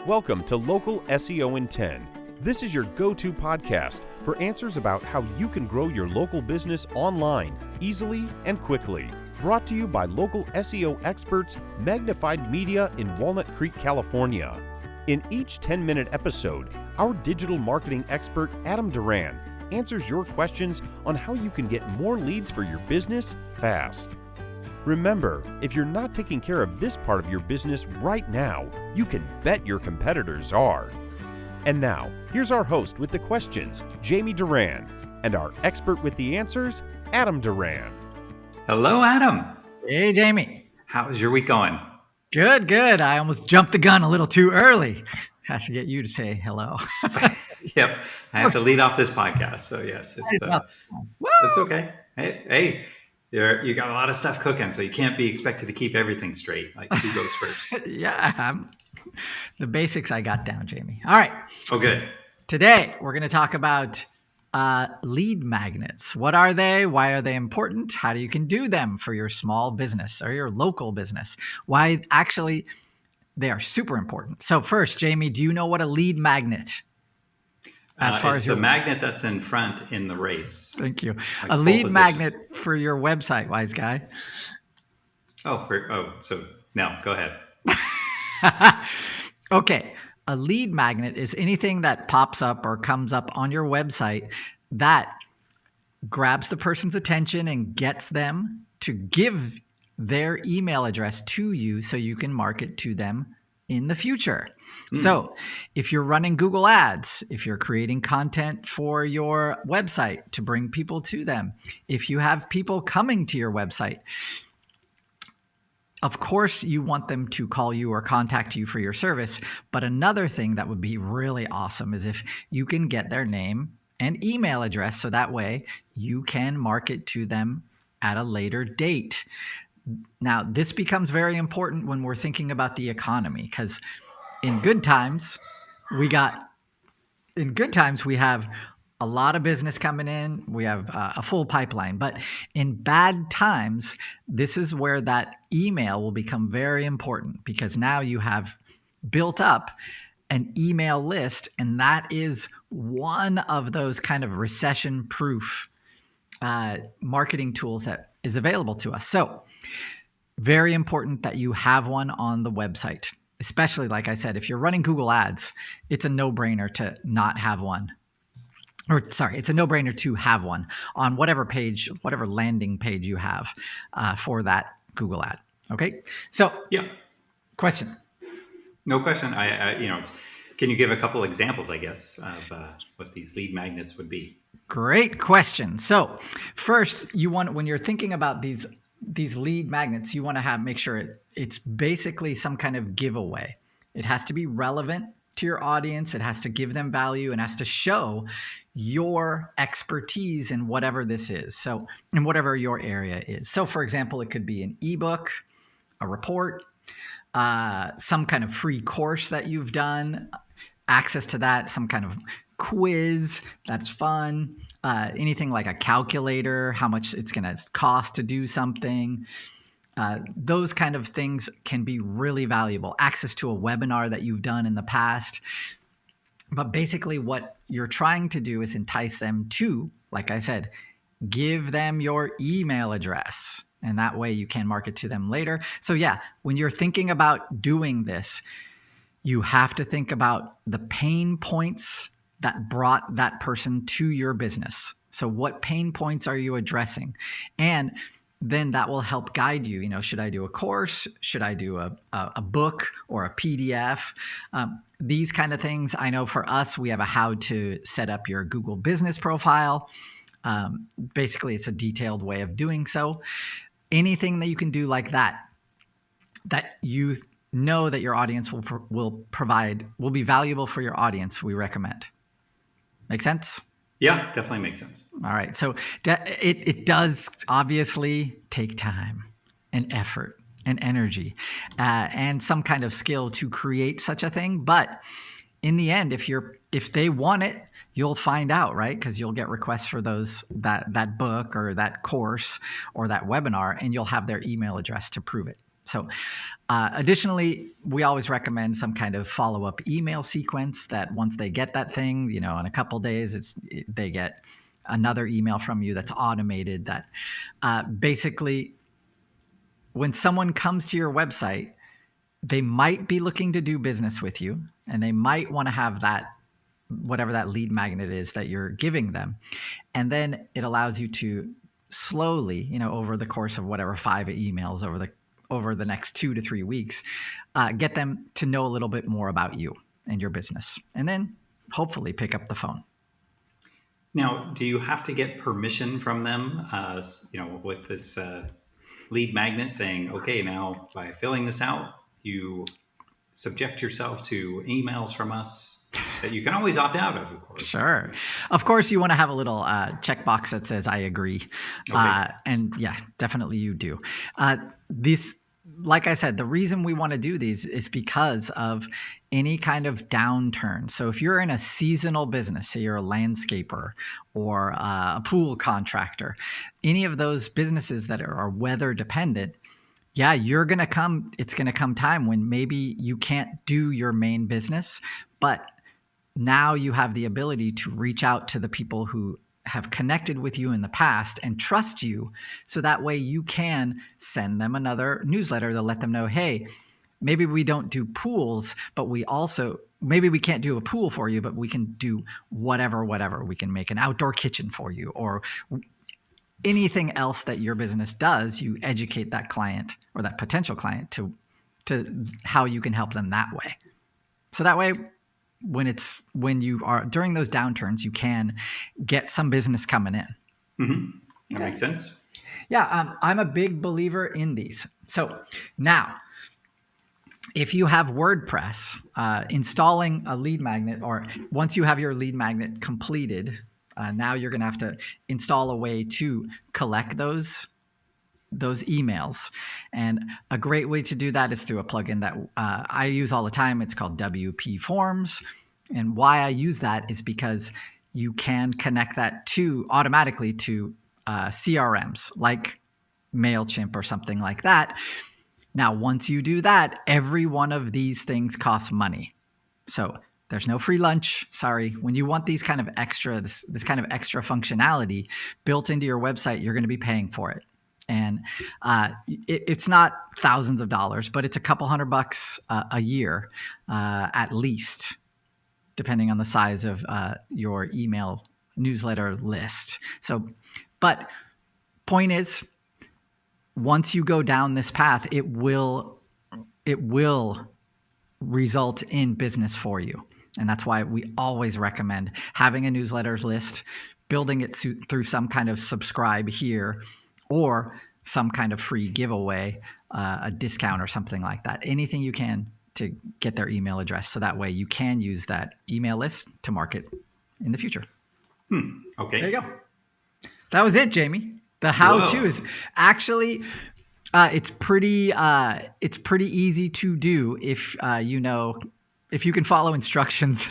Welcome to Local SEO in 10. This is your go-to podcast for answers about how you can grow your local business online easily and quickly. Brought to you by local SEO experts Magnified Media in Walnut Creek, California. In each 10-minute episode, our digital marketing expert Adam Duran answers your questions on how you can get more leads for your business fast. Remember, if you're not taking care of this part of your business right now, you can bet your competitors are. And now, here's our host with the questions, Jamie Duran, and our expert with the answers, Adam Duran. Hello, Adam. Hey, Jamie. How's your week going? Good. I almost jumped the gun a little too early. Has to get you to say hello. Yep, I have to lead off this podcast, so yes, it's okay. Hey, you got a lot of stuff cooking, so you can't be expected to keep everything straight. Like, who goes first? Yeah, the basics I got down, Jamie. All right. Oh, good. Today, we're going to talk about lead magnets. What are they? Why are they important? How you can do them for your small business or your local business? Why actually they are super important. So first, Jamie, do you know what a lead magnet? It's the magnet that's in front in the race. Thank you. Like a lead magnet for your website, wise guy. So no, go ahead. Okay. A lead magnet is anything that pops up or comes up on your website that grabs the person's attention and gets them to give their email address to you so you can market to them in the future. So if you're running Google Ads, if you're creating content for your website to bring people to them, if you have people coming to your website, of course, you want them to call you or contact you for your service. But another thing that would be really awesome is if you can get their name and email address so that way you can market to them at a later date. Now, this becomes very important when we're thinking about the economy, because in good times, we have a lot of business coming in. We have a full pipeline. But in bad times, this is where that email will become very important, because now you have built up an email list, and that is one of those kind of recession-proof marketing tools that is available to us. So very important that you have one on the website. Especially, like I said, if you're running Google Ads, it's a no-brainer to not have one. It's a no-brainer to have one on whatever page, whatever landing page you have for that Google ad. Okay? So, yeah. Question. No question. Can you give a couple examples, I guess, of what these lead magnets would be? Great question. So, first, when you're thinking about these lead magnets, you want to make sure it's basically some kind of giveaway. It has to be relevant to your audience. It has to give them value and has to show your expertise in whatever this is. So, in whatever your area is. So, for example, it could be an ebook, a report, some kind of free course that you've done, access to that, some kind of quiz that's fun, anything like a calculator, how much it's going to cost to do something. Those kind of things can be really valuable. Access to a webinar that you've done in the past. But basically what you're trying to do is entice them to, like I said, give them your email address. And that way you can market to them later. So yeah, when you're thinking about doing this, you have to think about the pain points that brought that person to your business. So what pain points are you addressing? And then that will help guide you. Should I do a course? Should I do a book or a PDF? These kind of things. I know for us, we have a how to set up your Google business profile. Basically, it's a detailed way of doing so. Anything that you can do like that you know that your audience will be valuable for your audience, we recommend. Make sense? Yeah, definitely makes sense. All right. So it does obviously take time and effort and energy and some kind of skill to create such a thing. But in the end, if they want it, you'll find out, right? Because you'll get requests for that book or that course or that webinar, and you'll have their email address to prove it. So additionally, we always recommend some kind of follow-up email sequence that once they get that thing, in a couple days, they get another email from you that's automated that basically when someone comes to your website, they might be looking to do business with you and they might want to have that, whatever that lead magnet is that you're giving them. And then it allows you to slowly, over the course of whatever 5 emails over the next 2 to 3 weeks, get them to know a little bit more about you and your business, and then hopefully pick up the phone. Now, do you have to get permission from them, with this lead magnet saying, okay, now by filling this out, you subject yourself to emails from us that you can always opt out of course? Sure. Of course, you want to have a little checkbox that says, I agree. Okay. And yeah, definitely you do. Like I said, the reason we want to do these is because of any kind of downturn. So if you're in a seasonal business, say you're a landscaper or a pool contractor, any of those businesses that are weather dependent, yeah, it's going to come time when maybe you can't do your main business, but now you have the ability to reach out to the people who have connected with you in the past and trust you. So that way you can send them another newsletter to let them know, hey, maybe we don't do pools, but maybe we can't do a pool for you, but we can do whatever. We can make an outdoor kitchen for you, or anything else that your business does. You educate that client or that potential client to how you can help them that way. So that way, when you are during those downturns, you can get some business coming in. Mm-hmm. That makes sense. Yeah, I'm a big believer in these. So now, if you have WordPress, installing a lead magnet, or once you have your lead magnet completed, now you're going to have to install a way to collect those emails. And a great way to do that is through a plugin that I use all the time. It's called WP Forms. And why I use that is because you can connect that automatically to CRMs like MailChimp or something like that. Now, once you do that, every one of these things costs money. So there's no free lunch. Sorry. When you want these kind of extra, this kind of extra functionality built into your website, you're going to be paying for it. And it's not thousands of dollars, but it's a couple $100 a year, at least, depending on the size of your email newsletter list. So, but point is, once you go down this path, it will result in business for you. And that's why we always recommend having a newsletters list, building it through some kind of subscribe here, or some kind of free giveaway, a discount or something like that. Anything you can to get their email address. So that way you can use that email list to market in the future. Okay. There you go. That was it, Jamie. The how-to is actually, it's pretty easy to do if if you can follow instructions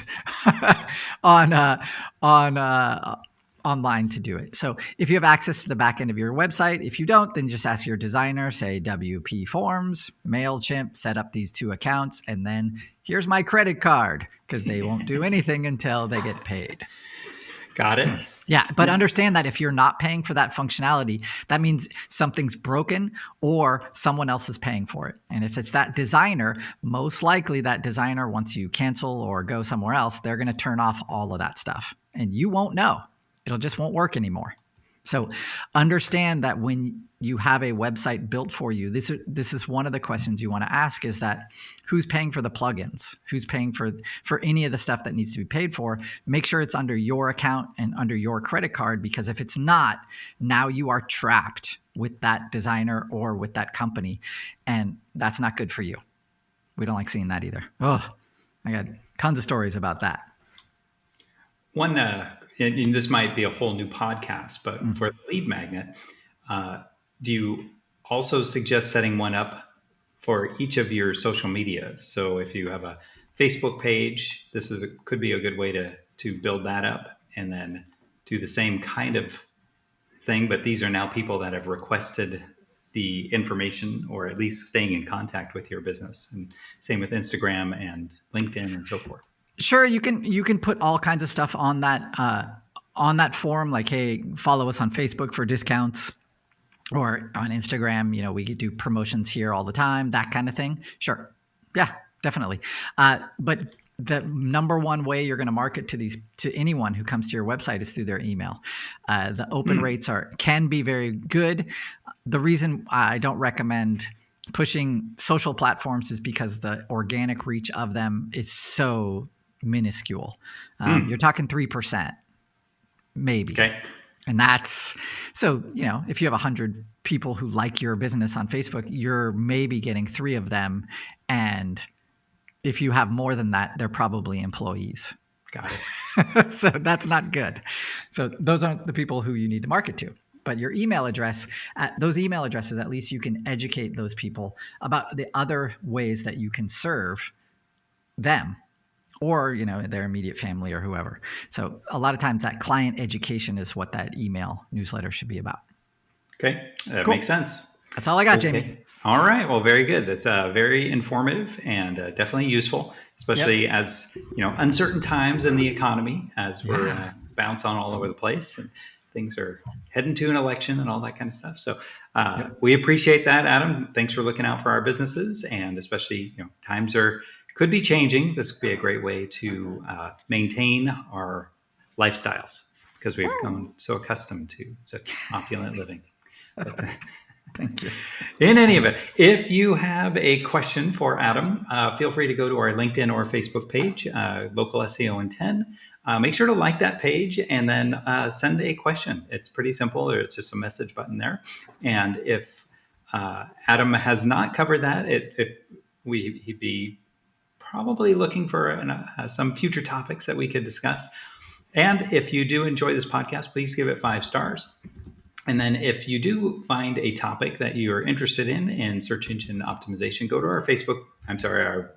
online to do it. So if you have access to the back end of your website, if you don't, then just ask your designer, say WP Forms, MailChimp, set up these 2 accounts, and then here's my credit card, because they won't do anything until they get paid. Got it. Yeah, but understand that if you're not paying for that functionality, that means something's broken or someone else is paying for it. And if it's that designer, most likely that designer, once you cancel or go somewhere else, they're going to turn off all of that stuff. And you won't know. It'll just won't work anymore. So understand that when you have a website built for you, this is one of the questions you want to ask, is that who's paying for the plugins? Who's paying for any of the stuff that needs to be paid for? Make sure it's under your account and under your credit card, because if it's not, now you are trapped with that designer or with that company, and that's not good for you. We don't like seeing that either. Oh, I got tons of stories about that. One, and this might be a whole new podcast, but for the lead magnet, do you also suggest setting one up for each of your social media? So if you have a Facebook page, could be a good way to build that up, and then do the same kind of thing. But these are now people that have requested the information, or at least staying in contact with your business. And same with Instagram and LinkedIn and so forth. Sure, you can put all kinds of stuff on that form, like, hey, follow us on Facebook for discounts, or on Instagram, we could do promotions here all the time, that kind of thing. Sure, yeah, definitely. But the number one way you're going to market to anyone who comes to your website is through their email. The open rates can be very good. The reason I don't recommend pushing social platforms is because the organic reach of them is so minuscule. You're talking 3%, maybe. Okay. And that's so, if you have 100 people who like your business on Facebook, you're maybe getting 3 of them. And if you have more than that, they're probably employees. Got it. So that's not good. So those aren't the people who you need to market to. But your email address, those email addresses, at least you can educate those people about the other ways that you can serve them, or their immediate family or whoever. So a lot of times that client education is what that email newsletter should be about. Okay, that Cool. makes sense. That's all I got, Okay. Jamie. All right. Well, very good. That's very informative and definitely useful, especially as uncertain times in the economy, as we're bounce on all over the place, and things are heading to an election and all that kind of stuff. So we appreciate that, Adam. Thanks for looking out for our businesses, and especially times could be changing. This could be a great way to maintain our lifestyles, because we've become so accustomed to such opulent living. But, Thank you. in any event, if you have a question for Adam, feel free to go to our LinkedIn or Facebook page, Local SEO in 10. Make sure to like that page and then send a question. It's pretty simple. It's just a message button there. And if Adam has not covered that, he'd be probably looking for some future topics that we could discuss. And if you do enjoy this podcast, please give it 5 stars. And then if you do find a topic that you're interested in search engine optimization, go to our our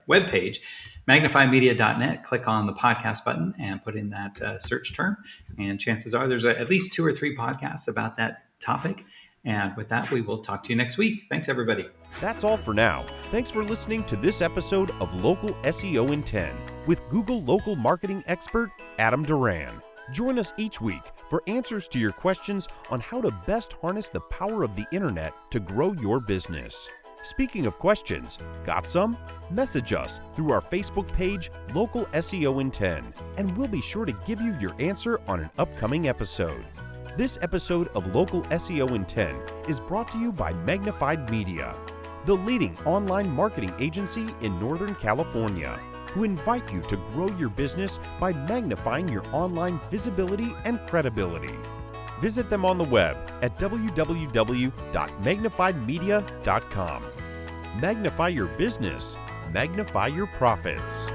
webpage, magnifiedmedia.net, click on the podcast button and put in that search term. And chances are there's at least 2 or 3 podcasts about that topic. And with that, we will talk to you next week. Thanks, everybody. That's all for now. Thanks for listening to this episode of Local SEO in 10 with Google local marketing expert Adam Duran. Join us each week for answers to your questions on how to best harness the power of the internet to grow your business. Speaking of questions, got some? Message us through our Facebook page, Local SEO in 10, and we'll be sure to give you your answer on an upcoming episode. This episode of Local SEO in 10 is brought to you by Magnified Media, the leading online marketing agency in Northern California, who invite you to grow your business by magnifying your online visibility and credibility. Visit them on the web at www.magnifiedmedia.com. Magnify your business, magnify your profits.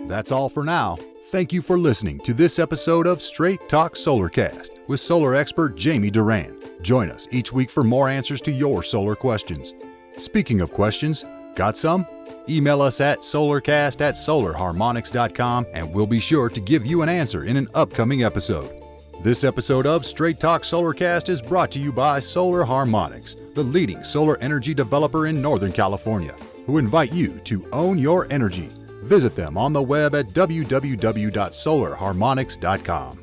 That's all for now. Thank you for listening to this episode of Straight Talk Solarcast with solar expert Jamie Duran. Join us each week for more answers to your solar questions. Speaking of questions, got some? Email us at solarcast@solarharmonics.com and we'll be sure to give you an answer in an upcoming episode. This episode of Straight Talk Solarcast is brought to you by Solar Harmonics, the leading solar energy developer in Northern California, who invite you to own your energy. Visit them on the web at www.solarharmonics.com.